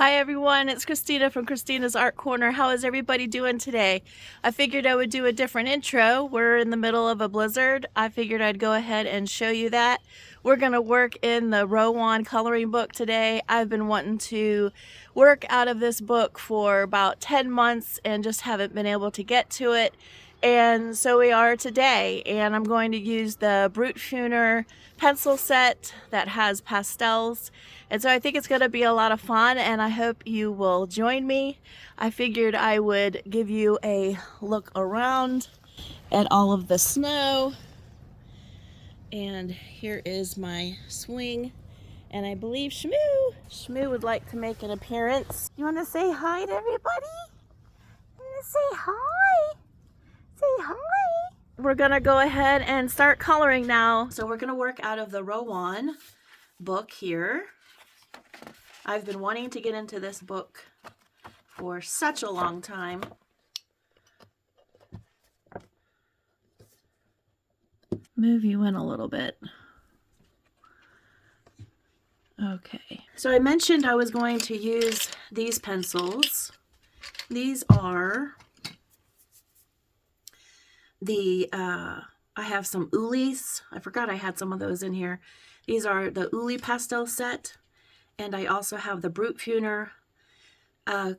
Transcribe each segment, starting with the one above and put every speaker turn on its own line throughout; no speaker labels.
Hi everyone, it's Christina from Christina's Art Corner. How is everybody doing today? I figured I would do a different intro. We're in the middle of a blizzard. I figured I'd go ahead and show you that. We're going to work in the Rowon Coloring Book today. I've been wanting to work out of this book for about 10 months and just haven't been able to get to it. And so we are today, and I'm going to use the Brutfuner pencil set that has pastels. And so I think it's going to be a lot of fun, and I hope you will join me. I figured I would give you a look around at all of the snow. And here is my swing. And I believe Shmoo would like to make an appearance. You want to say hi to everybody? You want to say hi? Say hi. We're going to go ahead and start coloring now. So we're going to work out of the Rowon book here. I've been wanting to get into this book for such a long time. Move you in a little bit. Okay. So I mentioned I was going to use these pencils. These are the, I have some Ooly's. I forgot I had some of those in here. These are the Ooly Pastel Set. And I also have the Brutfuner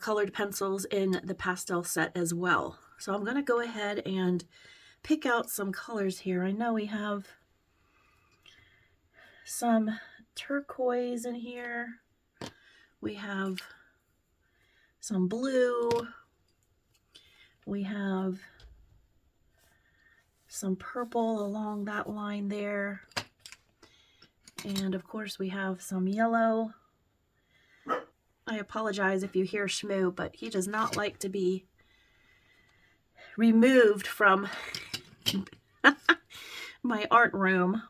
colored pencils in the pastel set as well. So I'm going to go ahead and pick out some colors here. I know we have some turquoise in here. We have some blue. We have some purple along that line there. And of course we have some yellow. I apologize if you hear Shmoo, but he does not like to be removed from my art room.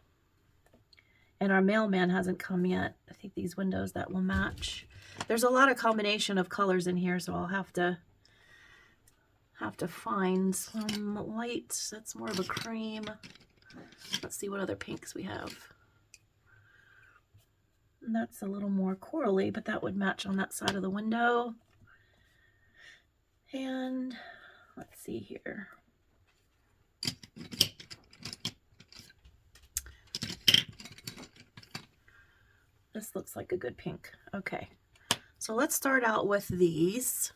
And our mailman hasn't come yet. I think these windows that will match. There's a lot of combination of colors in here, so I'll have to find some light. That's more of a cream. Let's see what other pinks we have. And that's a little more corally, but that would match on that side of the window. And let's see here. This looks like a good pink. Okay, so let's start out with these.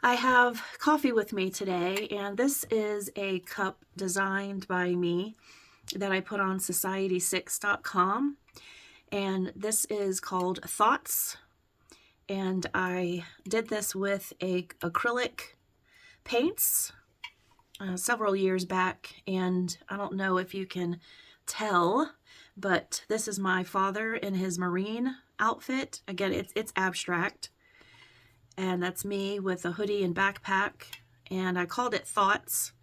I have coffee with me today, and this is a cup designed by me that I put on society6.com. And this is called Thoughts, and I did this with acrylic paints several years back, and I don't know if you can tell, but this is my father in his Marine outfit. Again, it's abstract, and that's me with a hoodie and backpack, and I called it Thoughts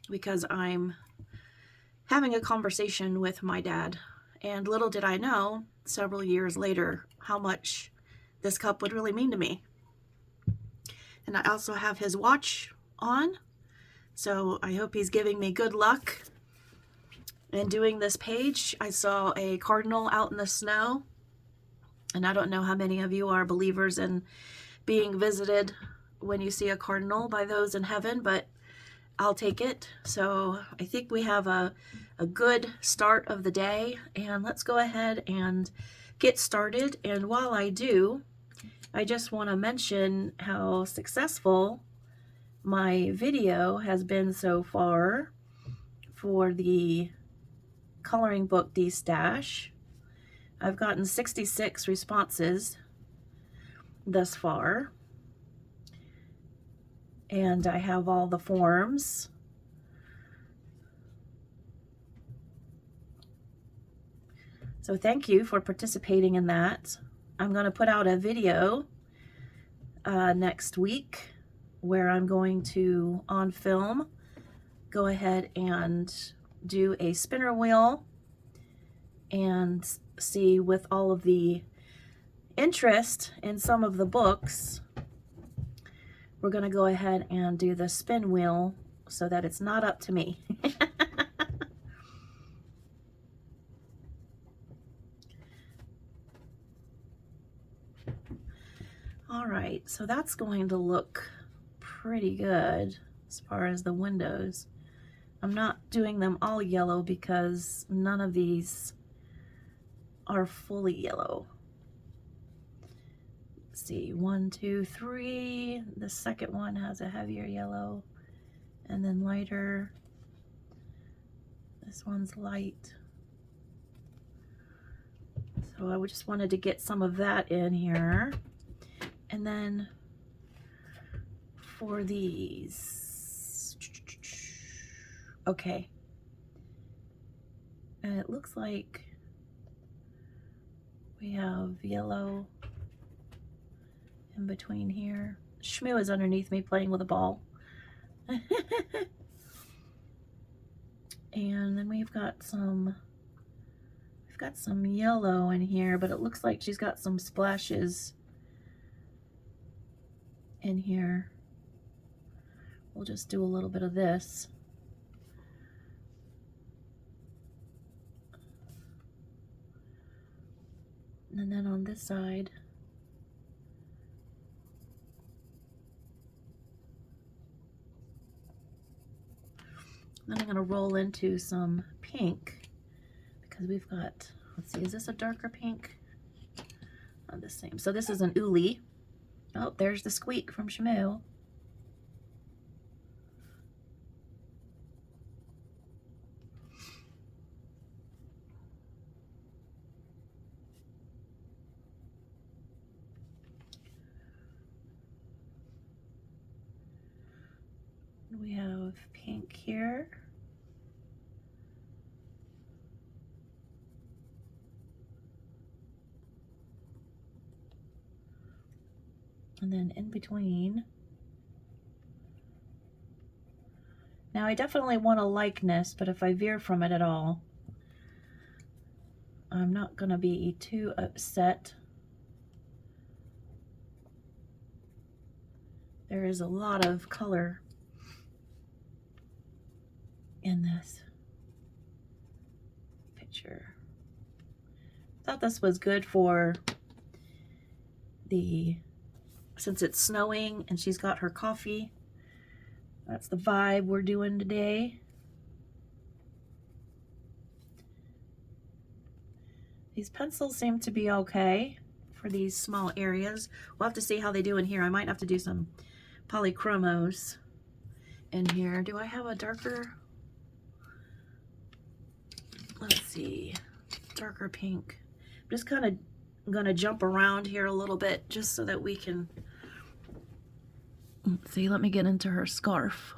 because I'm having a conversation with my dad. And little did I know, several years later, how much this cup would really mean to me. And I also have his watch on, so I hope he's giving me good luck in doing this page. I saw a cardinal out in the snow, and I don't know how many of you are believers in being visited when you see a cardinal by those in heaven, but I'll take it. So I think we have a good start of the day, and let's go ahead and get started. And while I do, I just want to mention how successful my video has been so far for the coloring book de-stash. I've gotten 66 responses thus far, and I have all the forms. So thank you for participating in that. I'm going to put out a video next week where I'm going to, on film, go ahead and do a spinner wheel and see, with all of the interest in some of the books, we're going to go ahead and do the spin wheel so that it's not up to me. right, so that's going to look pretty good as far as the windows. I'm not doing them all yellow because none of these are fully yellow. Let's see, 1, 2, 3. The second one has a heavier yellow and then lighter. This one's light. So I just wanted to get some of that in here. And then for these, okay. And it looks like we have yellow in between here. Shmoo is underneath me playing with a ball. And then we've got some yellow in here, but it looks like she's got some splashes in here. We'll just do a little bit of this. And then on this side, then I'm going to roll into some pink because we've got, let's see, is this a darker pink? Not the same. So this is an Ooly. Oh, there's the squeak from Shmoo. We have pink here. And then in between. Now I definitely want a likeness, but if I veer from it at all, I'm not gonna be too upset. There is a lot of color in this picture. Thought this was good for since it's snowing and she's got her coffee. That's the vibe we're doing today. These pencils seem to be okay for these small areas. We'll have to see how they do in here. I might have to do some polychromos in here. Do I have a darker? Let's see, darker pink. I'm just kind of gonna jump around here a little bit just so that we can, let's see, let me get into her scarf.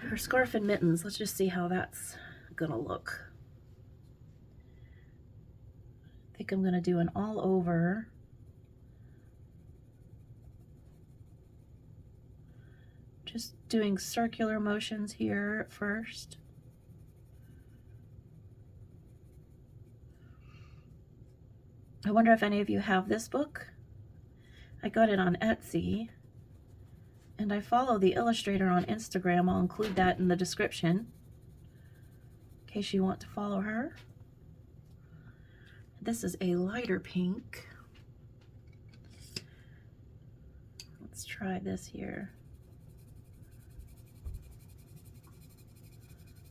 Her scarf and mittens, let's just see how that's gonna look. I think I'm gonna do an all over. Just doing circular motions here at first. I wonder if any of you have this book. I got it on Etsy, and I follow the illustrator on Instagram. I'll include that in the description in case you want to follow her. This is a lighter pink. Let's try this here.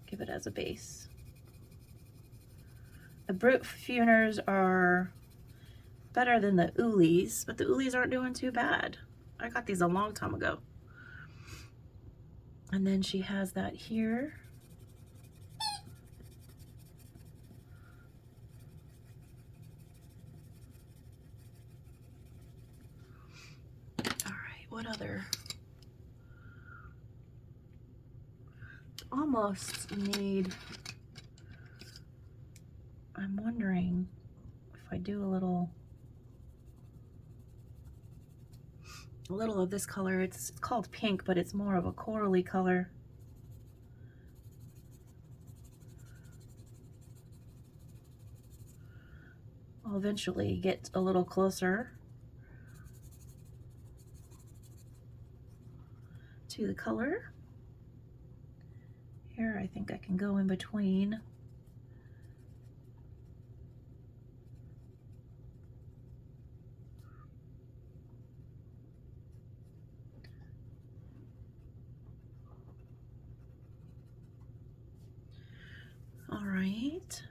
Give it as a base. The Brutfuners are better than the Oolys, but the Oolys aren't doing too bad. I got these a long time ago. And then she has that here. All right, what other? Almost need, I'm wondering if I do a little of this color. It's called pink, but it's more of a corally color. I'll eventually get a little closer to the color. Here, I think I can go in between. it.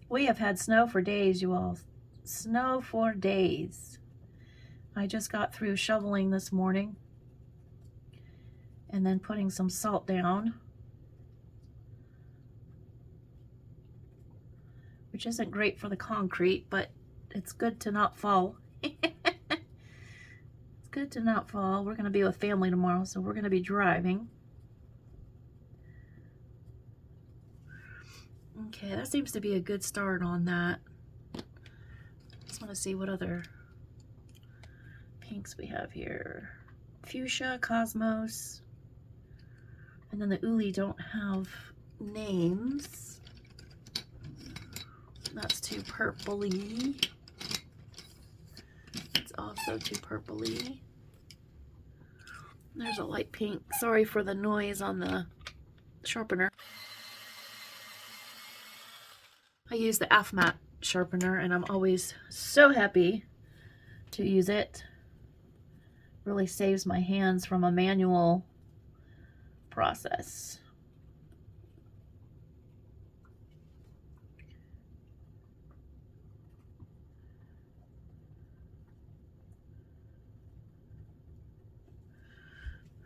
We have had snow for days, you all. Snow for days. I just got through shoveling this morning and then putting some salt down, which isn't great for the concrete, but it's good to not fall. It's good to not fall. We're going to be with family tomorrow, so we're going to be driving. Okay, that seems to be a good start on that. Just want to see what other pinks we have here. Fuchsia, Cosmos, and then the Ooly don't have names. That's too purpley. It's also too purpley. There's a light pink. Sorry for the noise on the sharpener. I use the AFMAT sharpener and I'm always so happy to use it. Really saves my hands from a manual process.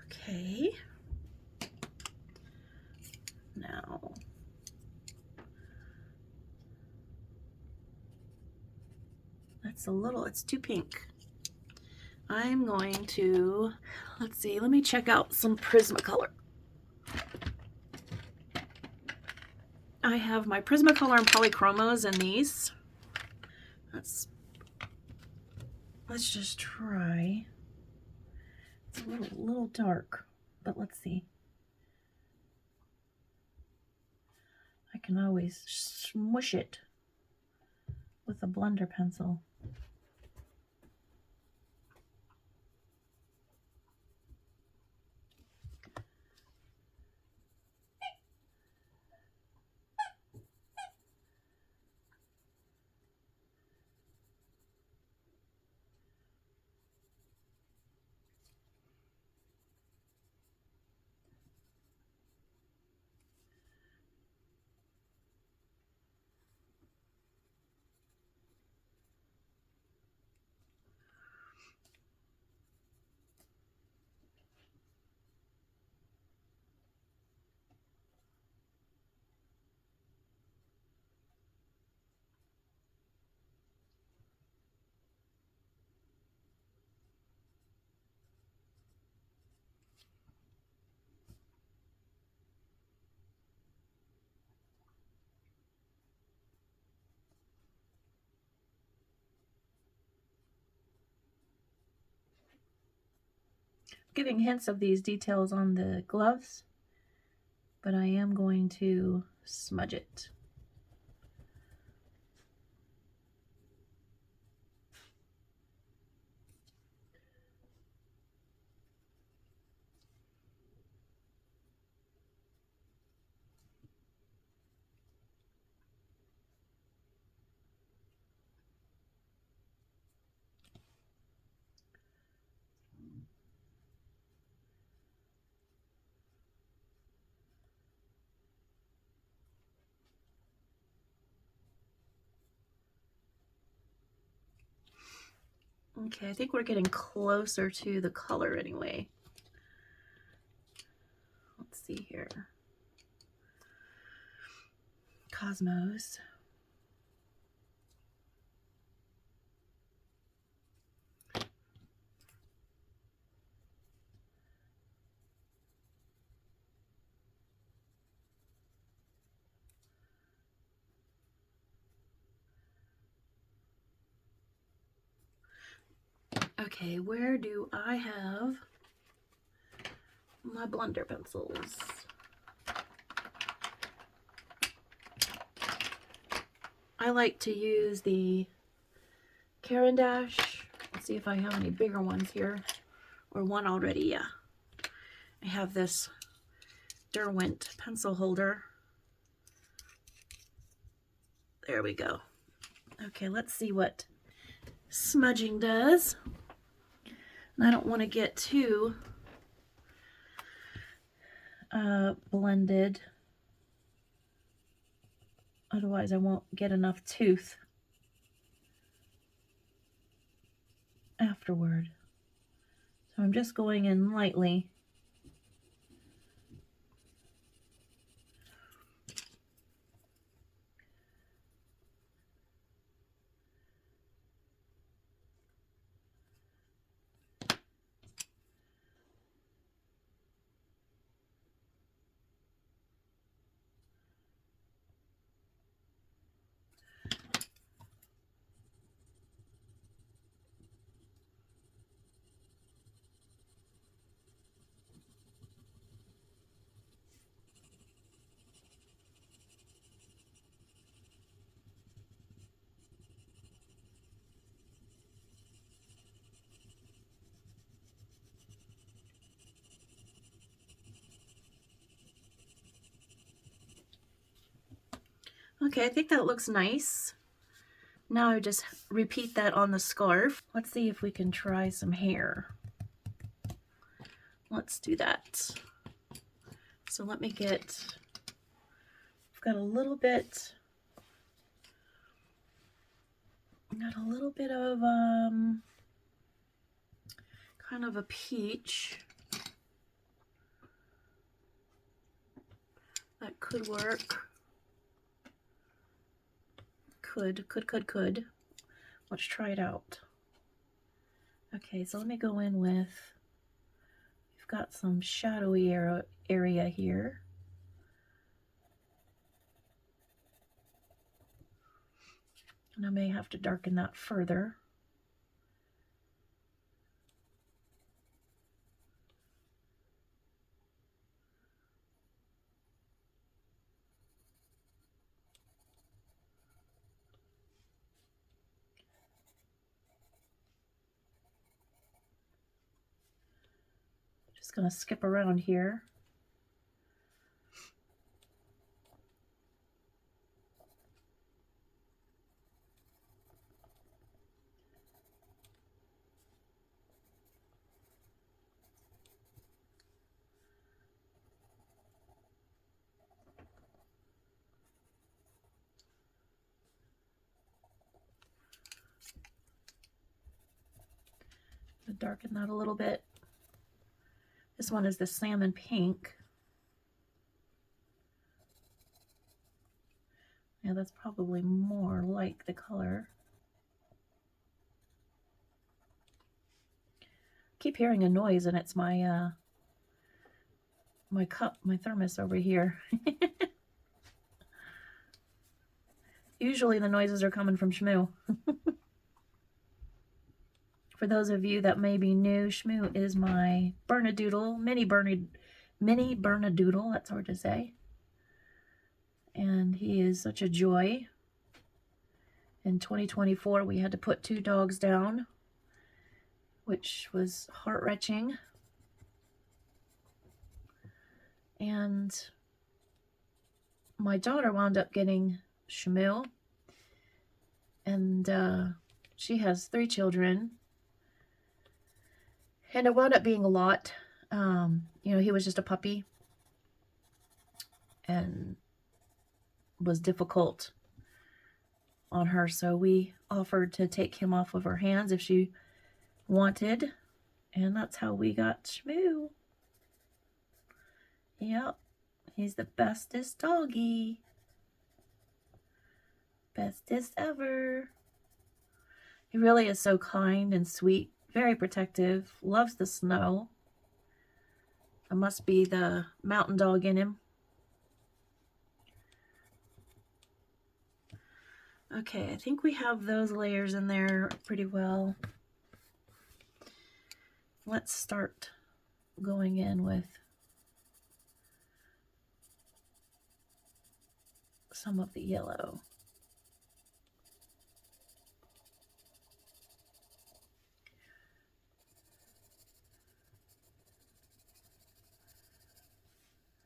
Okay. Now, that's a little, it's too pink. I'm going to, let's see, let me check out some Prismacolor. I have my Prismacolor and Polychromos in these. Let's just try. It's a little dark, but let's see. I can always smush it with a blender pencil. Giving hints of these details on the gloves, but I am going to smudge it. Okay, I think we're getting closer to the color anyway. Let's see here. Cosmos. Okay, where do I have my blender pencils? I like to use the Caran d'Ache. Let's see if I have any bigger ones here, or one already. Yeah, I have this Derwent pencil holder. There we go. Okay, let's see what smudging does. And I don't want to get too blended. Otherwise I won't get enough tooth afterward. So I'm just going in lightly. Okay, I think that looks nice. Now I just repeat that on the scarf. Let's see if we can try some hair. Let's do that. So let me get, I've got a little bit of kind of a peach. That could work. Could. Let's try it out. Okay, so let me go in with, we've got some shadowy area here. And I may have to darken that further. Just gonna skip around here. Darken that a little bit. This one is the salmon pink. Yeah, that's probably more like the color. Keep hearing a noise, and it's my my cup, my thermos over here. Usually the noises are coming from Shmoo. For those of you that may be new, Shmoo is my Bernedoodle, mini Bernedoodle, that's hard to say. And he is such a joy. In 2024, we had to put 2 dogs down, which was heart-wrenching. And my daughter wound up getting Shmoo, and she has 3 children. And it wound up being a lot. You know, he was just a puppy and was difficult on her, so we offered to take him off of her hands if she wanted, and that's how we got Shmoo. Yep, he's the bestest doggy. Bestest ever. He really is so kind and sweet, very protective, loves the snow. It must be the mountain dog in him. Okay, I think we have those layers in there pretty well. Let's start going in with some of the yellow.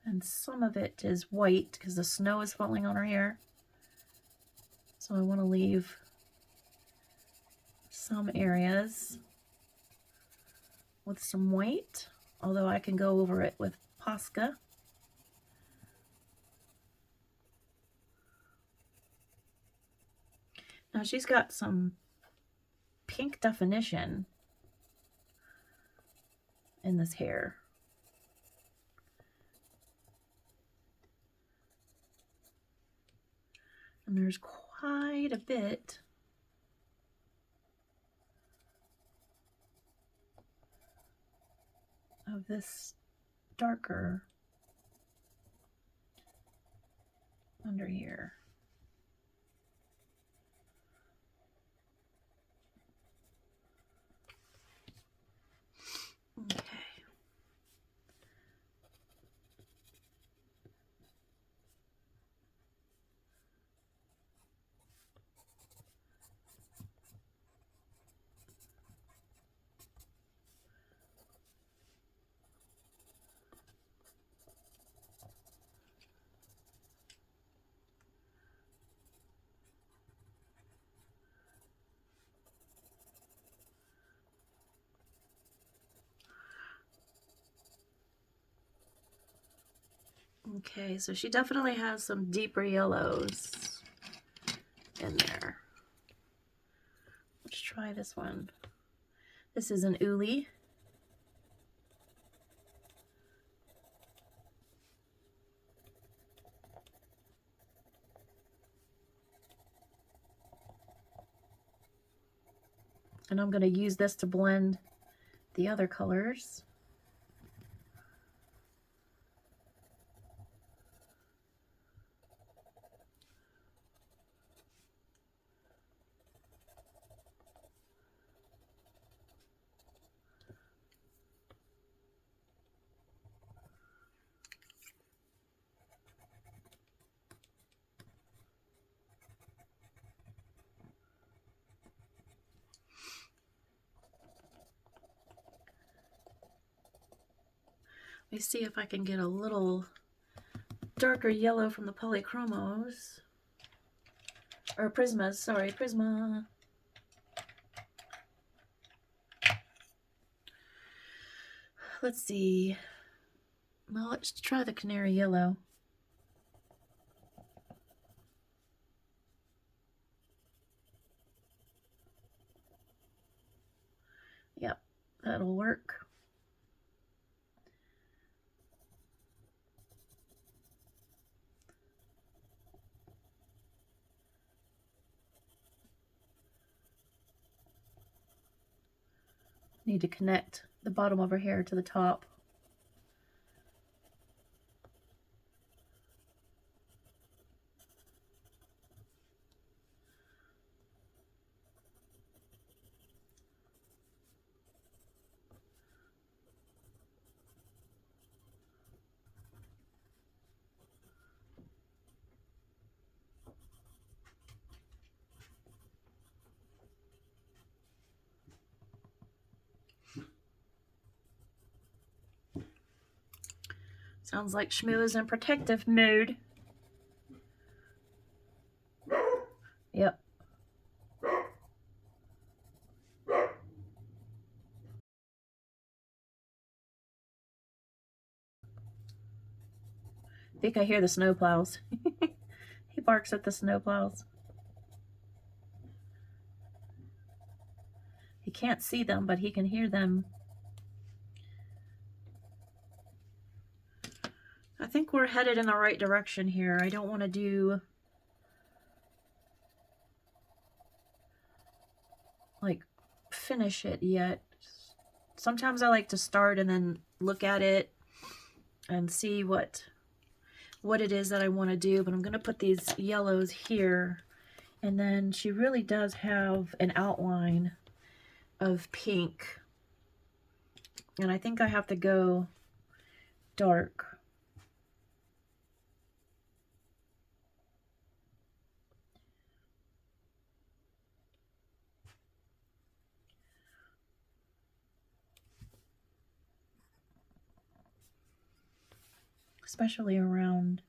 And some of it is white because the snow is falling on her hair. So I want to leave some areas with some white, although I can go over it with Posca. Now she's got some pink definition in this hair. And there's quite a bit of this darker under here. Okay. Okay, so she definitely has some deeper yellows in there. Let's try this one. This is an Ooly. And I'm going to use this to blend the other colors. Let me see if I can get a little darker yellow from the polychromos. Or Prismas, sorry, Prisma. Let's see. Well, let's try the canary yellow. Yep, that'll work. Need to connect the bottom of her hair to the top. Sounds like Shmoo is in protective mood. Yep. I think I hear the snowplows. He barks at the snowplows. He can't see them, but he can hear them. I think we're headed in the right direction here. I don't want to do like finish it yet. Sometimes I like to start and then look at it and see what it is that I want to do, but I'm going to put these yellows here, and then she really does have an outline of pink, and I think I have to go dark. Especially around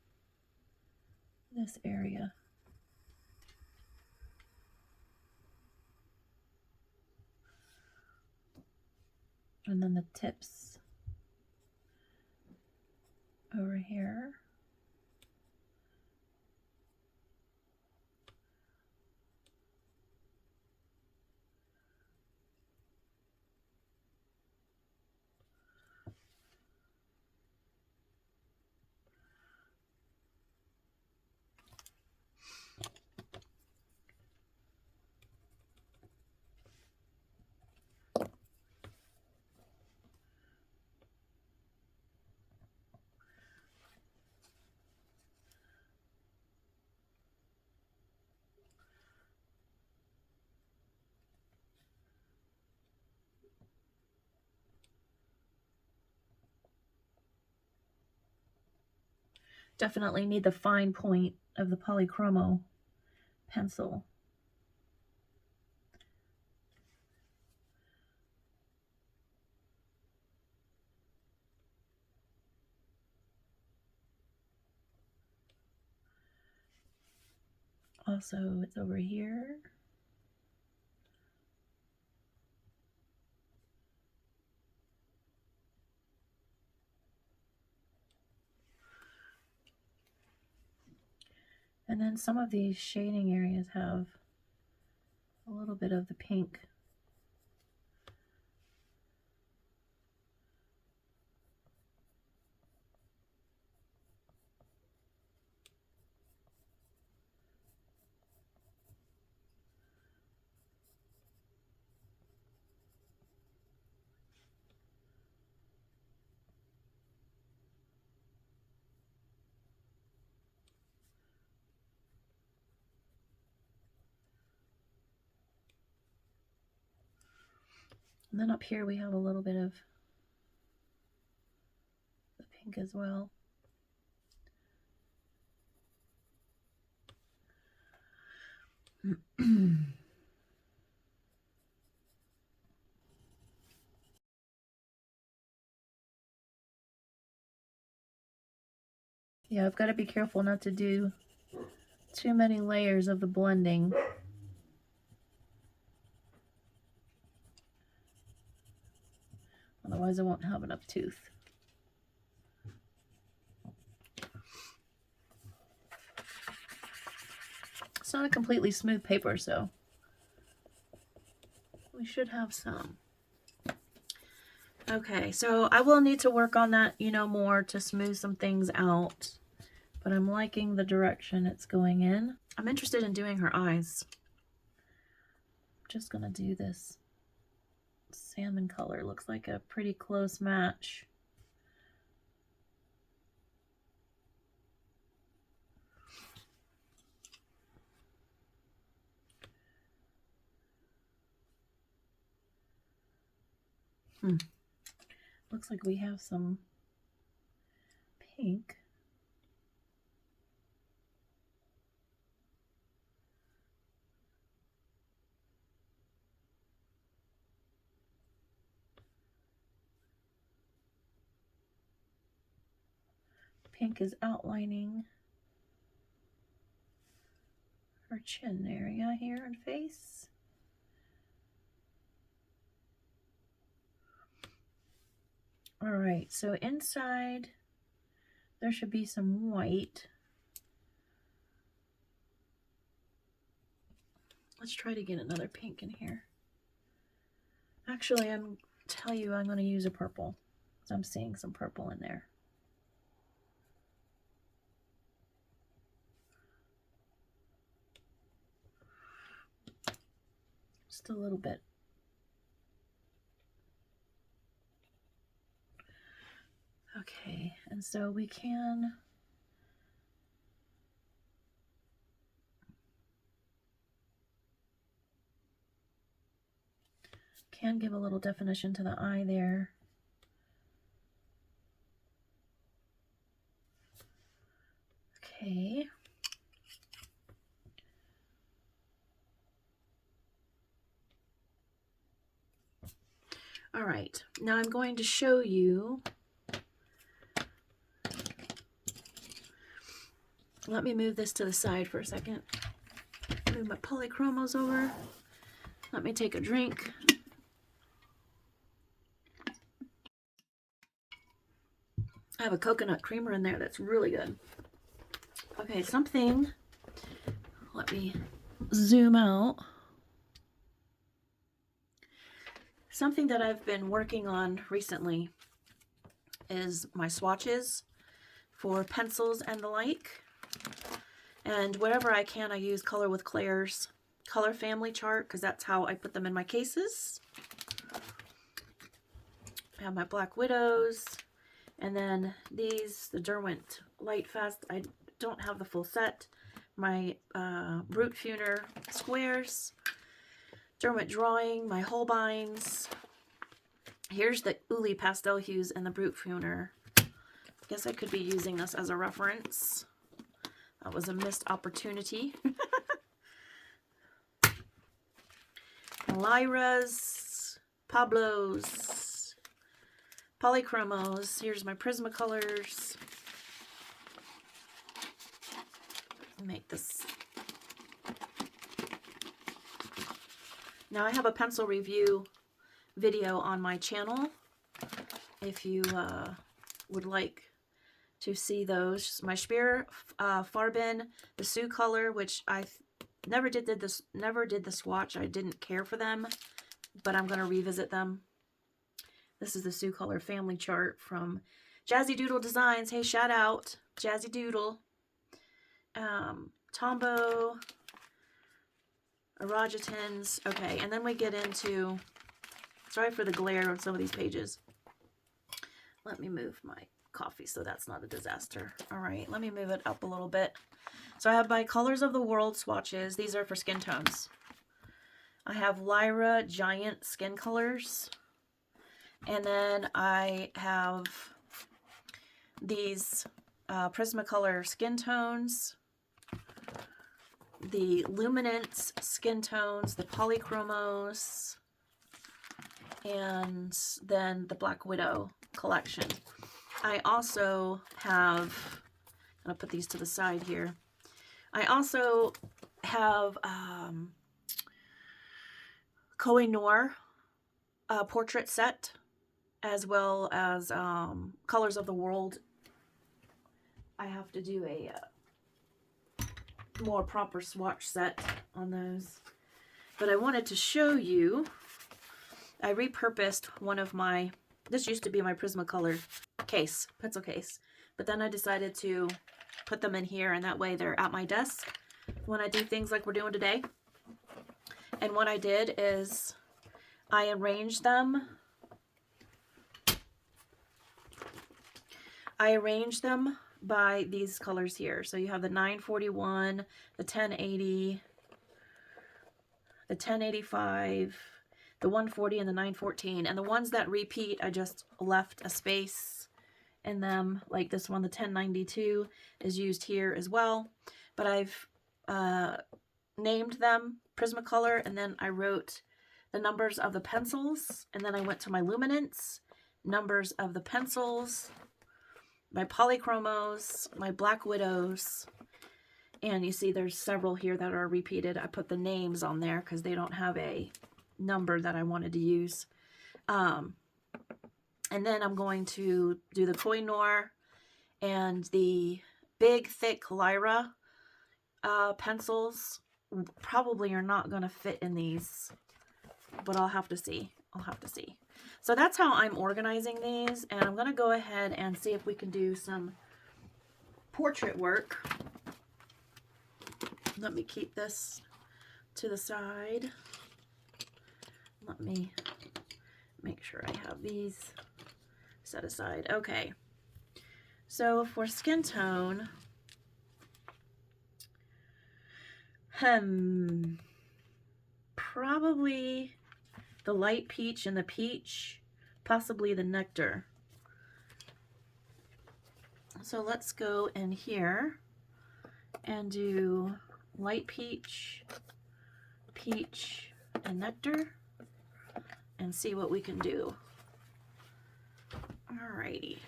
this area. And then the tips over here. Definitely need the fine point of the polychromo pencil. Also, it's over here. And then some of these shading areas have a little bit of the pink. And then up here we have a little bit of the pink as well. Yeah, I've got to be careful not to do too many layers of the blending. Otherwise I won't have enough tooth. It's not a completely smooth paper, so we should have some. Okay, so I will need to work on that, more to smooth some things out. But I'm liking the direction it's going in. I'm interested in doing her eyes. I'm just gonna do this salmon color. Looks like a pretty close match. Looks like we have some pink. Pink is outlining her chin area here and face. All right, so inside there should be some white. Let's try to get another pink in here. Actually, I'm going to use a purple. So I'm seeing some purple in there. Just a little bit. Okay, and so we can give a little definition to the eye there. Okay. All right, now I'm going to show you. Let me move this to the side for a second. Move my polychromos over. Let me take a drink. I have a coconut creamer in there that's really good. Okay, let me zoom out. Something that I've been working on recently is my swatches for pencils and the like. And wherever I can, I use Color with Claire's color family chart because that's how I put them in my cases. I have my Black Widows, and then these, the Derwent Light Fast. I don't have the full set. My Brutfuner Squares, Derwent Drawing, my Holbeins. Here's the Ooly Pastel hues and the Brutfuner. Guess I could be using this as a reference. That was a missed opportunity. Lyra's, Pablo's, Polychromos. Here's my Prismacolors. Make this. Now I have a pencil review video on my channel if you would like to see those. My Spear Farben, the Sioux color, which I never did the swatch. I didn't care for them, but I'm going to revisit them. This is the Sioux color family chart from Jazzy Doodle Designs. Hey, shout out Jazzy Doodle. Tombow, Arajatins. Okay, and then we get into, sorry for the glare on some of these pages. Let me move my coffee so that's not a disaster. All right, let me move it up a little bit. So I have my Colors of the World swatches. These are for skin tones. I have Lyra Giant Skin Colors. And then I have these Prismacolor Skin Tones, the Luminance Skin Tones, the Polychromos, and then the Black Widow collection. I also have, I'm going to put these to the side here. I also have Koh Noir portrait set, as well as Colors of the World. I have to do a more proper swatch set on those. But I wanted to show you, I repurposed one of my, this used to be my Prismacolor case, pencil case. But then I decided to put them in here, and that way they're at my desk when I do things like we're doing today. And what I did is I arranged them. I arranged them by these colors here. So you have the 941, the 1080, the 1085, the 140, and the 914. And the ones that repeat, I just left a space in them. Like this one, the 1092 is used here as well. But I've named them Prismacolor, and then I wrote the numbers of the pencils, and then I went to my Luminance, numbers of the pencils, my Polychromos, my Black Widows, and you see there's several here that are repeated. I put the names on there because they don't have a number that I wanted to use. And then I'm going to do the Koh Noir and the big, thick Lyra pencils. Probably are not going to fit in these, but I'll have to see. I'll have to see. So that's how I'm organizing these, and I'm going to go ahead and see if we can do some portrait work. Let me keep this to the side. Let me make sure I have these set aside. Okay. So for skin tone, probably the light peach and the peach, possibly the nectar. So let's go in here and do light peach, peach, and nectar, and see what we can do. Alrighty.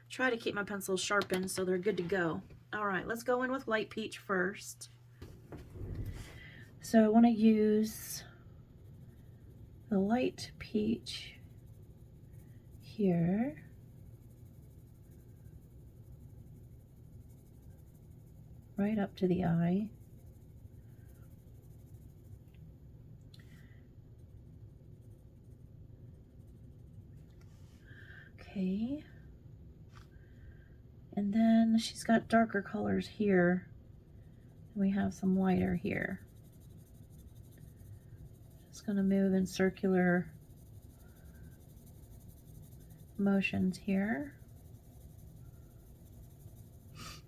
Try to keep my pencils sharpened so they're good to go. Alright, let's go in with light peach first. So I want to use the light peach here. Right up to the eye. Okay. And then she's got darker colors here. We have some lighter here. Just going to move in circular motions here.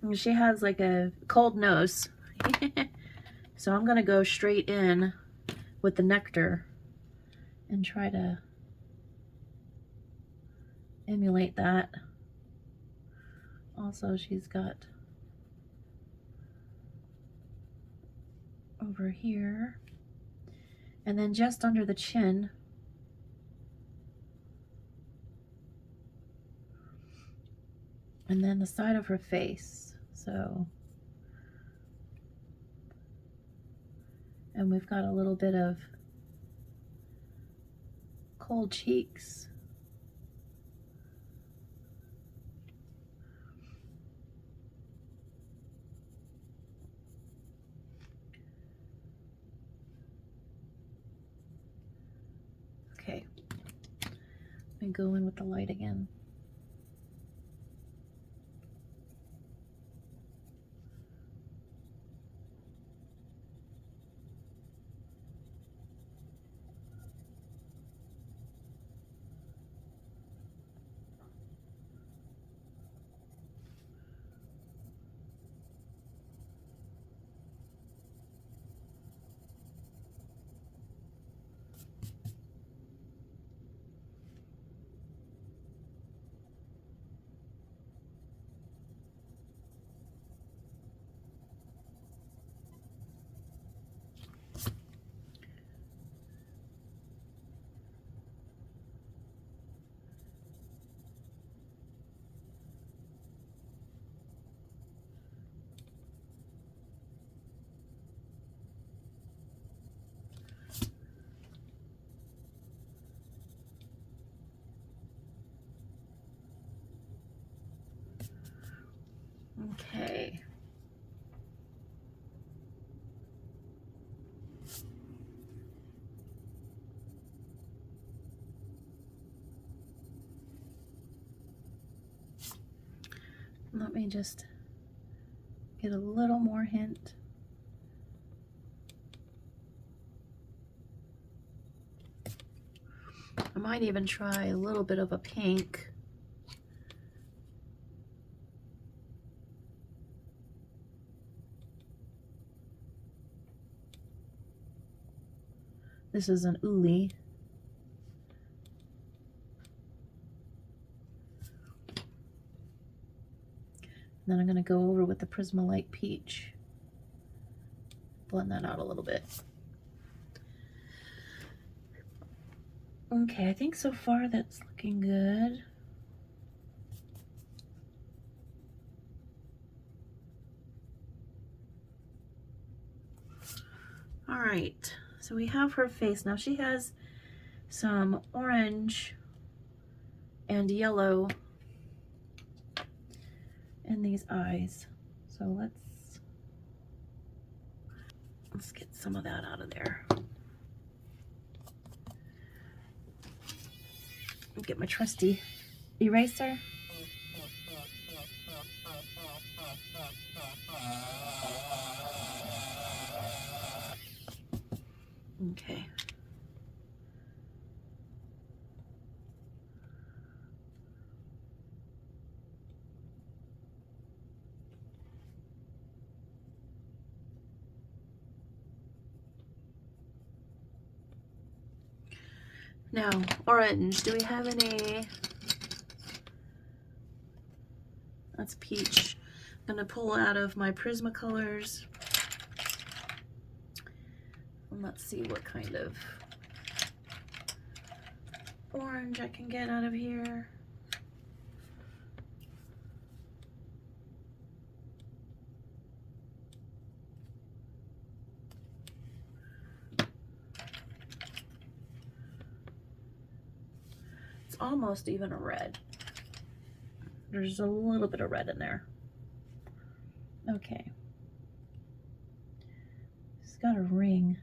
And she has like a cold nose. So I'm going to go straight in with the nectar and try to emulate that. Also, she's got over here, and then just under the chin, and then the side of her face. So, and we've got a little bit of cold cheeks. Okay, let me go in with the light again. Okay. Let me just get a little more hint. I might even try a little bit of a pink. This is an Ooly. Then I'm going to go over with the Prismacolor Peach. Blend that out a little bit. Okay, I think so far that's looking good. All right, so we have her face. Now she has some orange and yellow in these eyes. So let's get some of that out of there. Get my trusty eraser. Okay. Now, orange. Do we have any? That's peach. I'm gonna pull out of my Prismacolors. And let's see what kind of orange I can get out of here. It's almost even a red. There's a little bit of red in there. Okay. It's got a ring.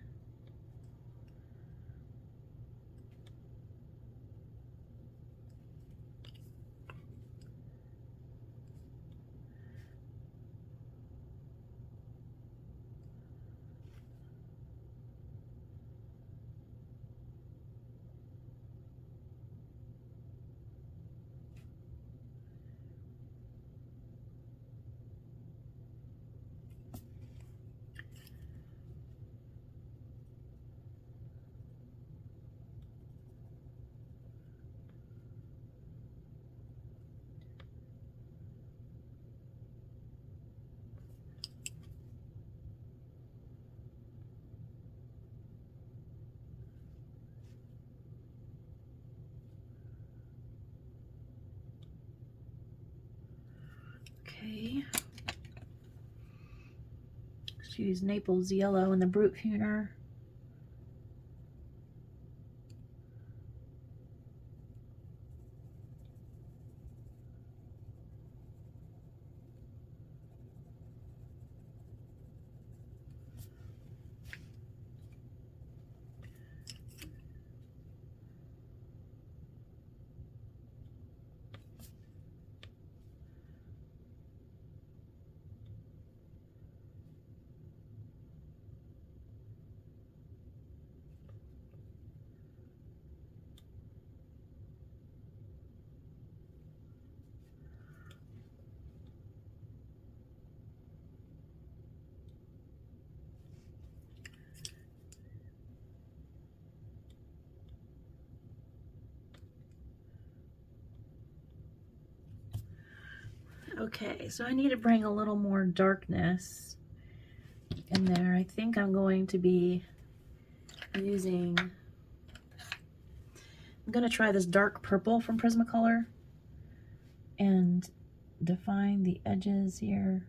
Okay. Let's use Naples yellow in the Brutfuner. Okay, so I need to bring a little more darkness in there. I think I'm going to be using, I'm going to try this dark purple from Prismacolor and define the edges here.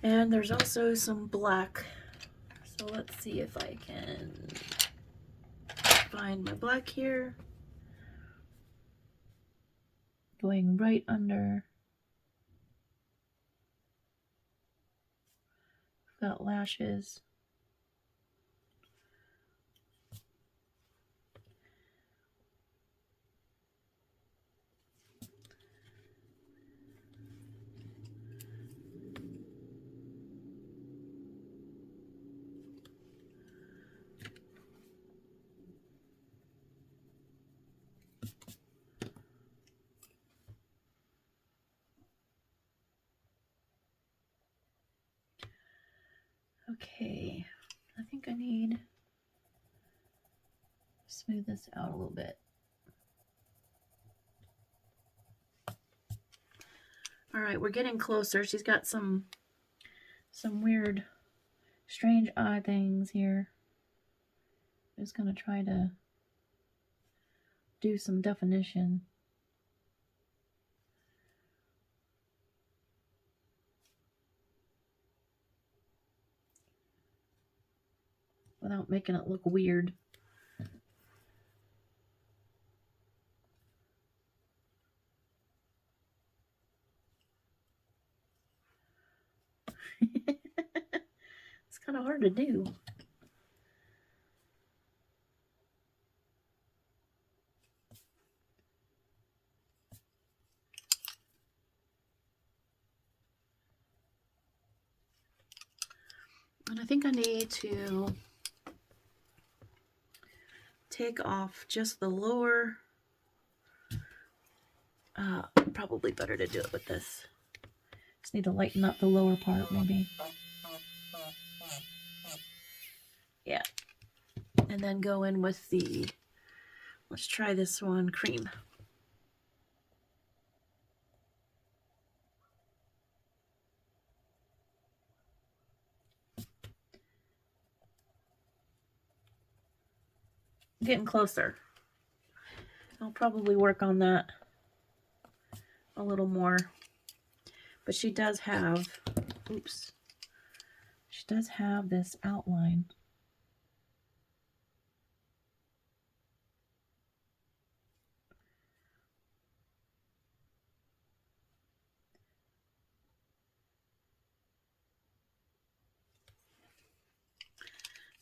And there's also some black. So let's see if I can find my black here. Going right under. Got lashes. Okay, I think I need to smooth this out a little bit. All right, we're getting closer. She's got some weird, strange eye things here. I'm just gonna try to do some definition. Without making it look weird. It's kind of hard to do. And I think I need to take off just the lower. Probably better to do it with this. Just need to lighten up the lower part, maybe. Yeah. And then go in with the, let's try this one, cream. Getting closer. I'll probably work on that a little more. But she does have, oops, she does have this outline.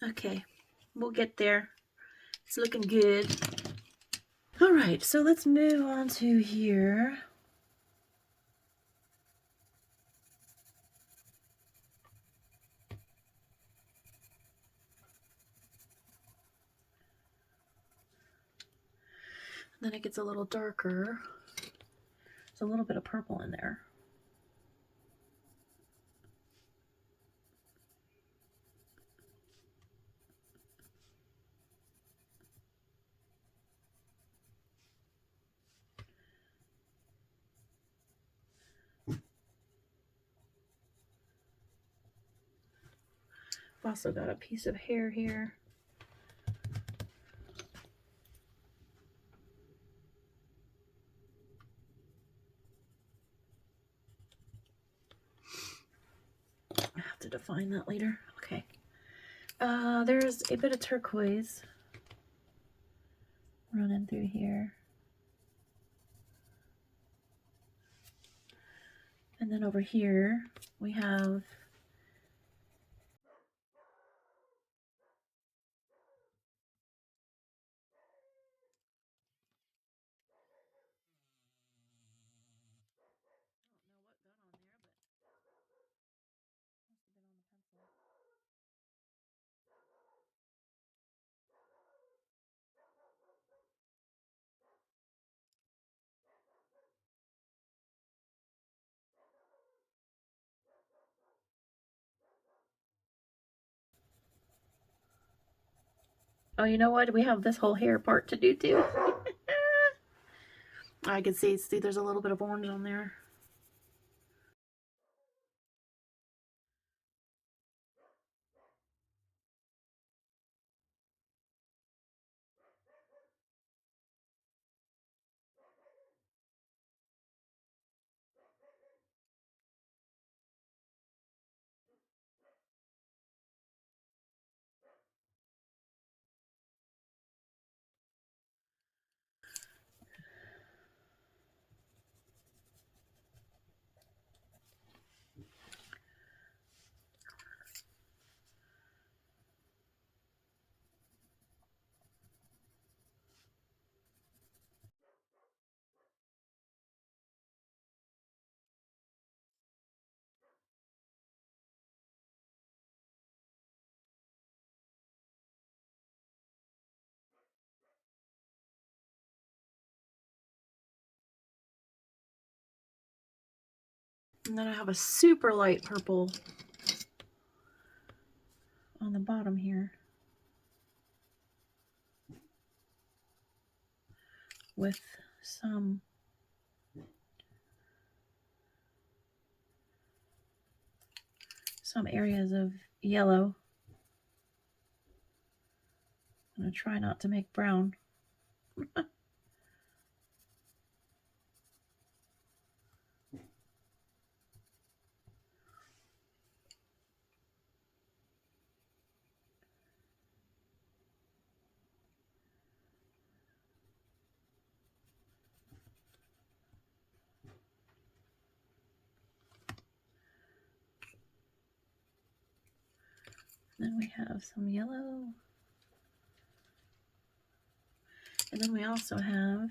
Okay, we'll get there. It's looking good. All right, so let's move on to here. Then it gets a little darker. There's a little bit of purple in there. I've also got a piece of hair here. I have to define that later. Okay. There's a bit of turquoise running through here. And then over here we have oh, you know what? We have this whole hair part to do too. I can see there's a little bit of orange on there. And then I have a super light purple on the bottom here with some areas of yellow. I'm going to try not to make brown. Then we have some yellow. And then we also have a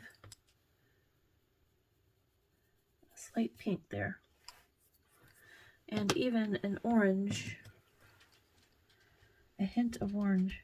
slight pink there. And even an orange, a hint of orange.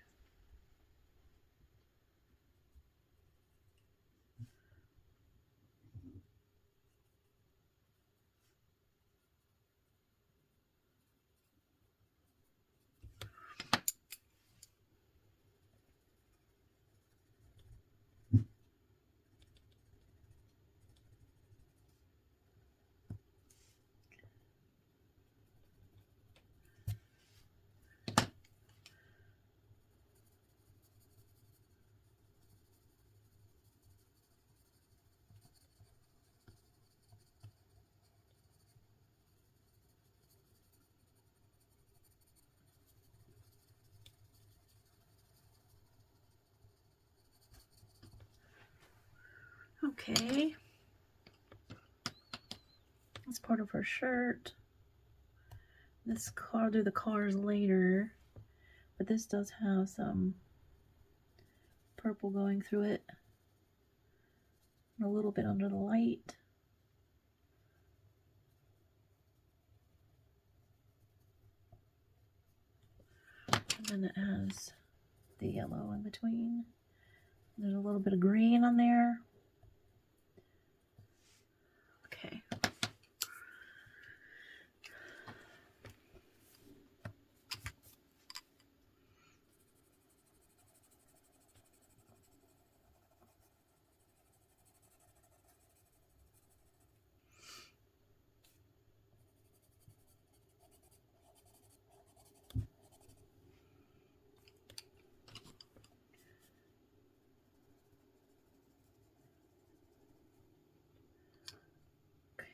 Okay. That's part of her shirt. This car, I'll do the cars later, but this does have some purple going through it. And a little bit under the light. And then it has the yellow in between. There's a little bit of green on there. Okay.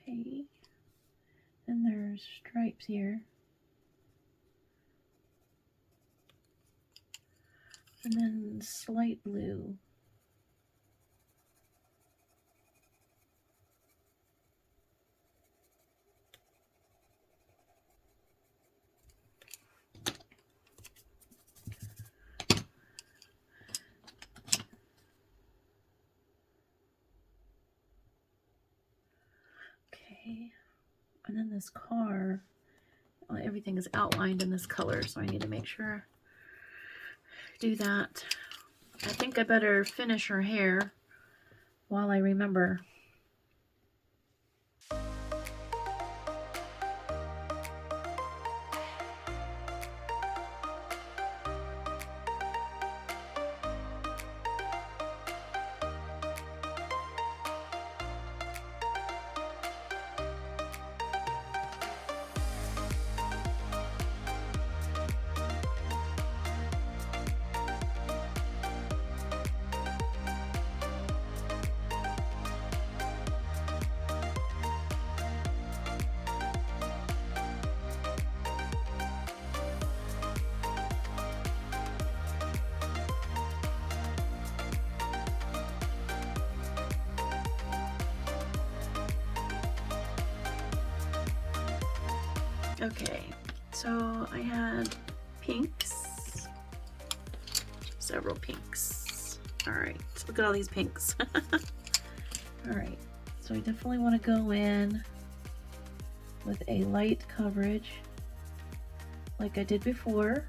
Okay. Then there's stripes here. And then slight blue. Okay. And then this car, well, everything is outlined in this color, so I need to make sure I do that. I think I better finish her hair while I remember. Okay, so I had pinks, several pinks. All right, look at all these pinks. All right, so I definitely want to go in with a light coverage like I did before.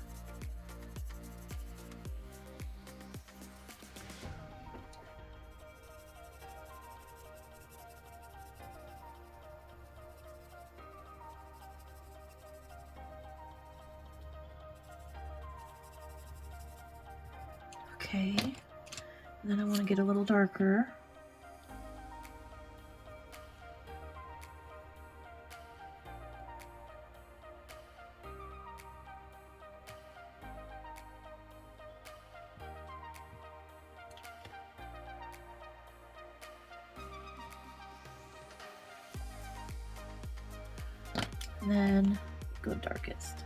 Okay, and then I want to get a little darker. And then go darkest.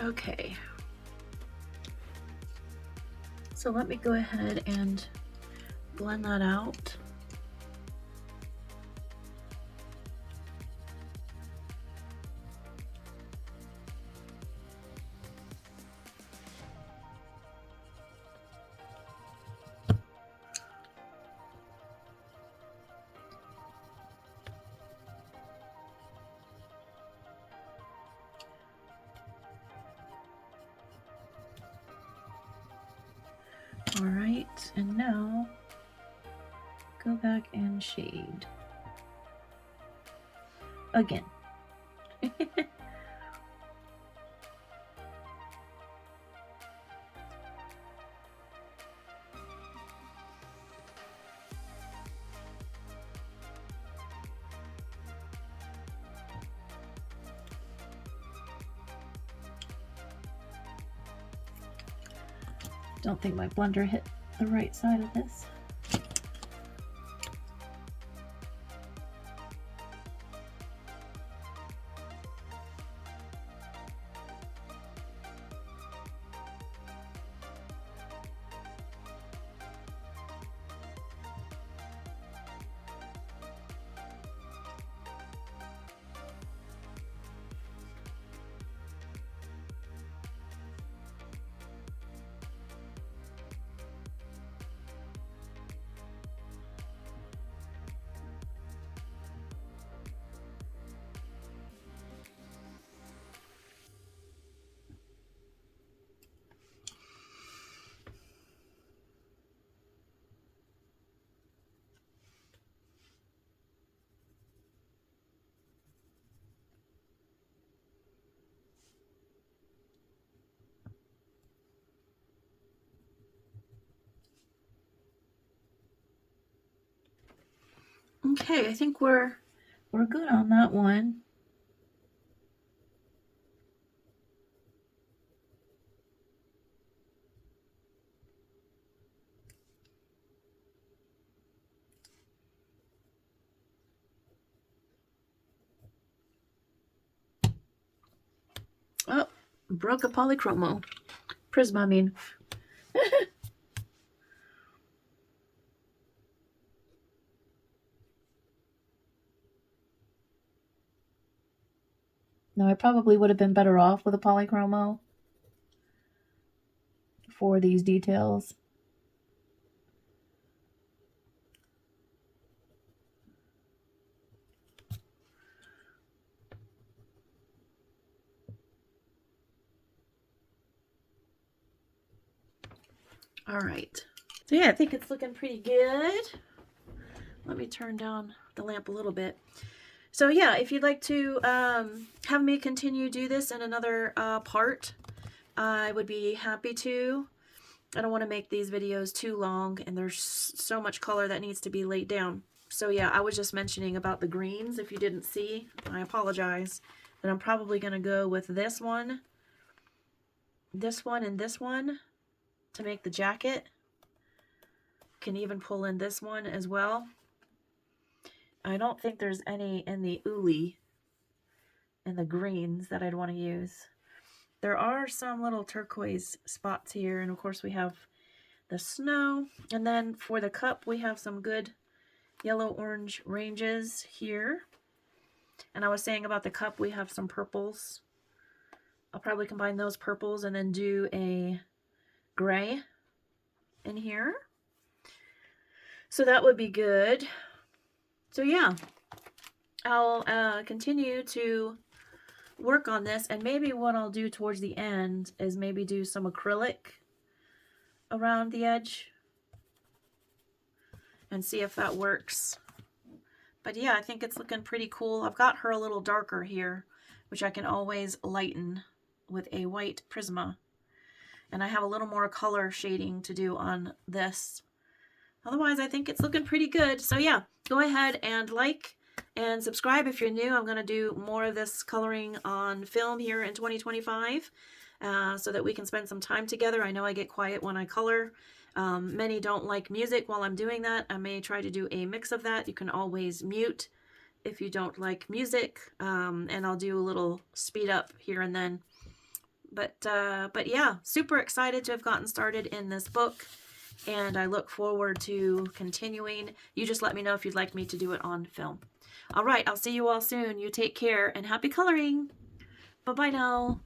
Okay, so let me go ahead and blend that out. All right, and now go go back and shade again. Don't think my blender hit the right side of this. Okay, I think we're good on that one. Oh, broke a polychromo. Prisma, I mean. No, I probably would have been better off with a polychromo for these details. All right. So yeah, I think it's looking pretty good. Let me turn down the lamp a little bit. So yeah, if you'd like to have me continue do this in another part, I would be happy to. I don't want to make these videos too long, and there's so much color that needs to be laid down. So yeah, I was just mentioning about the greens. If you didn't see, I apologize. But I'm probably going to go with this one, and this one to make the jacket. Can even pull in this one as well. I don't think there's any in the Ooly and the greens that I'd want to use. There are some little turquoise spots here, and of course we have the snow. And then for the cup, we have some good yellow-orange ranges here. And I was saying about the cup, we have some purples. I'll probably combine those purples and then do a gray in here. So that would be good. So yeah, I'll continue to work on this, and maybe what I'll do towards the end is maybe do some acrylic around the edge and see if that works. But yeah, I think it's looking pretty cool. I've got her a little darker here, which I can always lighten with a white Prisma. And I have a little more color shading to do on this. Otherwise, I think it's looking pretty good. So yeah, go ahead and like and subscribe if you're new. I'm going to do more of this coloring on film here in 2025 so that we can spend some time together. I know I get quiet when I color. Many don't like music while I'm doing that. I may try to do a mix of that. You can always mute if you don't like music, and I'll do a little speed up here and then. But yeah, super excited to have gotten started in this book, and I look forward to continuing. You just let me know if you'd like me to do it on film. All right, I'll see you all soon. You take care and happy coloring. Bye-bye now.